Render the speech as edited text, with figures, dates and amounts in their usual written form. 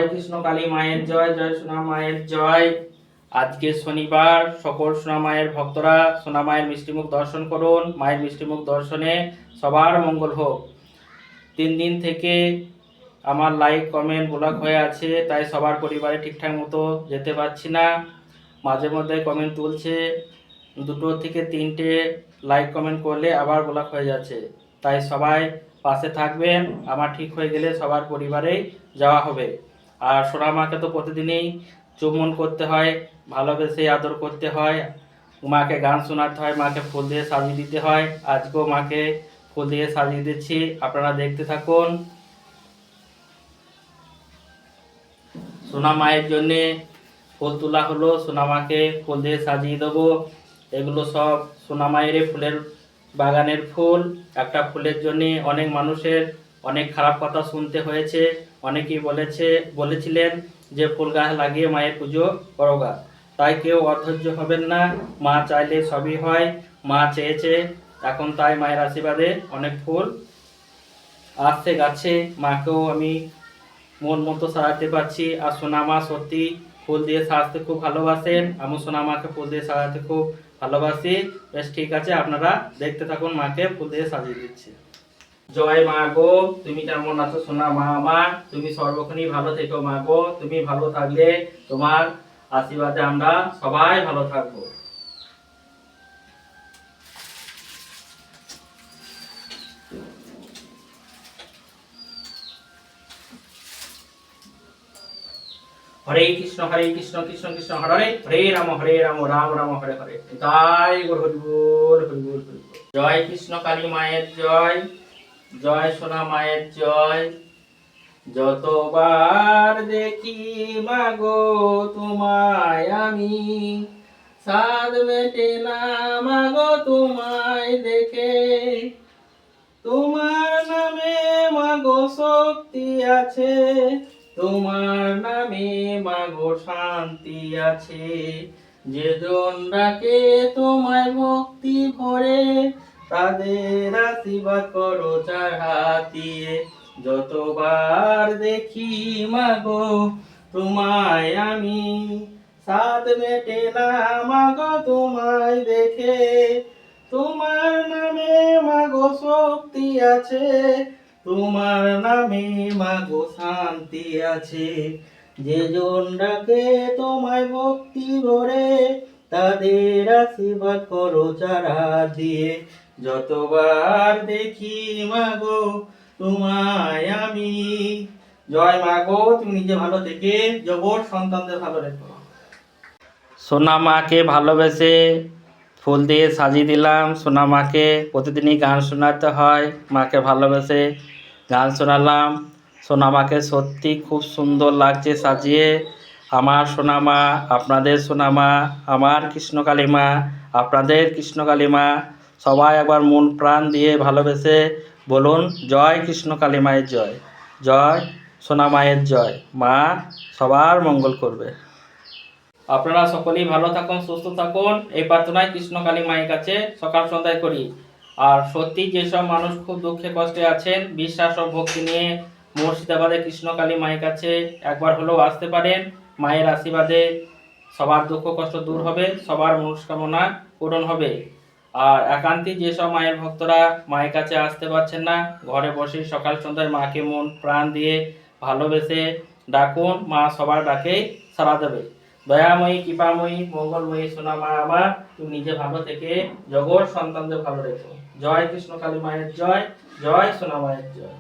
জয় কৃষ্ণ কালী মায়ের জয়, জয় সোনা মায়ের জয়। আজকে শনিবার, সকল সোনা মায়ের ভক্তরা সোনা মায়ের মিষ্টিমুখ দর্শন করুন। মায়ের মিষ্টিমুখ দর্শনে সবার মঙ্গল হোক। 3 দিন থেকে আমার লাইক কমেন্ট ব্লক হয়ে আছে, তাই সবার পরিবারে ঠিকঠাক মতো যেতে পারছি না। মাঝে মধ্যে কমেন্ট তুলছে, 2 থেকে 3টে লাইক কমেন্ট করলে আবার ব্লক হয়ে যাচ্ছে। তাই সবাই পাশে থাকবেন, আমার ঠিক হয়ে গেলে সবার পরিবারেই যাওয়া হবে। আর সোনা মাকে তো প্রতিদিনই চুম্বন করতে হয়, ভালোবেসে আদর করতে হয়, মাকে গান শোনাতে হয়, মাকে ফুল দিয়ে সাজিয়ে দিতে হয়। আজকেও মাকে ফুল দিয়ে সাজিয়ে দিচ্ছি, আপনারা দেখতে থাকুন। সোনা মায়ের জন্যে ফুল তোলা হলো, সোনা মাকে ফুল দিয়ে সাজিয়ে দেবো। এগুলো সব সোনা মায়ের ফুলের বাগানের ফুল। একটা ফুলের জন্যে অনেক মানুষের অনেক খারাপ কথা শুনতে হয়েছে। অনেকেই বলেছিলেন যে ফুল গাছ লাগিয়ে মায়ের পুজো করোগা। তাই কেউ অধৈর্য হবেন না, মা চাইলে সবই হয়। মা চেয়েছে, এখন তাই মায়ের আশীর্বাদে অনেক ফুল আসছে গাছে। মাকেও আমি মন মতো সাজাতে পারছি। আর সোনা মা সত্যি ফুল দিয়ে সাজাতে খুব ভালোবাসেন, আমি সোনা মাকে ফুল দিয়ে সাজাতে খুব ভালোবাসি। বেশ ঠিক আছে, আপনারা দেখতে থাকুন, মাকে ফুল দিয়ে সাজিয়ে দিচ্ছি। জয় মা গো, তুমি কেমন আছো সোনা মা আমার? তুমি সর্বক্ষণই ভালো থেকো মা গো। তুমি ভালো থাকলে তোমার আশীর্বাদে আমরা সবাই ভালো থাকবো। হরে কৃষ্ণ কৃষ্ণ কৃষ্ণ হরে হরে, হরে রাম রাম রাম হরে হরে। তাই হরি বল হরি বল হরি বল। জয় কৃষ্ণ কালী মায়ের জয়, জয় সোনা মায়ের জয়। যতবার দেখি মাগো তোমায় আমি, সাধ মেটে না মাগো তোমায় দেখে। তোমার নামে মাগো শক্তি আছে, তোমার নামে মাগো শান্তি আছে। যেজন ডাকে তোমায় ভক্তি ভরে, তাদের আশীর্বাদ করো চার হাত দিয়ে। যতবার দেখি মাগো তোমায় আমি, সাধ মেটে না মাগো তোমায় দেখে। তোমার নামে মাগো শক্তি আছে, তোমার নামে মাগো শান্তি আছে। যেজন ডাকে তোমায় ভক্তি ভরে, তাদের আশীর্বাদ করো চারা দিয়ে। যতবার দেখি মাগো তোমায় আমি। জয় মাগো, তুমি নিজে ভালো থেকে জগৎ সন্তানদের ভালো রেখো। সোনা মাকে ভালোবেসে ফুল দিয়ে সাজিয়ে দিলাম। সোনা মাকে প্রতিদিনই গান শোনাতে হয়, মাকে ভালোবেসে গান শোনালাম। সোনা মাকে সত্যি খুব সুন্দর লাগছে সাজিয়ে। আমার সোনা মা, আপনাদের সোনা মা, আমার কৃষ্ণকালী মা, আপনাদের কৃষ্ণকালী মা। সবাই একবার মন প্রাণ দিয়ে ভালোবেসে বলুন, জয় কৃষ্ণকালী মায়ের জয়, জয় সোনা মায়ের জয়। মা সবার মঙ্গল করবে। আপনারা সকলেই ভালো থাকুন, সুস্থ থাকুন, এই প্রার্থনায় কৃষ্ণকালী মায়ের কাছে সকাল সন্ধ্যায় করি। আর সত্যি যেসব মানুষ খুব দুঃখে কষ্টে আছেন, বিশ্বাস ও ভক্তি নিয়ে মুর্শিদাবাদের কৃষ্ণকালী মায়ের কাছে একবার হলেও আসতে পারেন। মায়ের আশীর্বাদে সবার দুঃখ কষ্ট দূর হবে, সবার মনস্কামনা পূরণ হবে। আর একান্তই যেসব মায়ের ভক্তরা মায়ের কাছে আসতে পারছেন না, ঘরে বসে সকাল সন্ধ্যায় মাকে মন প্রাণ দিয়ে ভালোবেসে ডাকুন, মা সবার ডাকেই সাড়া দেবে। দয়াময়ী, কৃপাময়ী, মঙ্গলময়ী সোনা মা আমার, তুমি নিজে ভালো থেকে জগৎ সন্তানদের ভালো রেখো। জয় কৃষ্ণ কালী মায়ের জয়, জয় সোনা মায়ের জয়।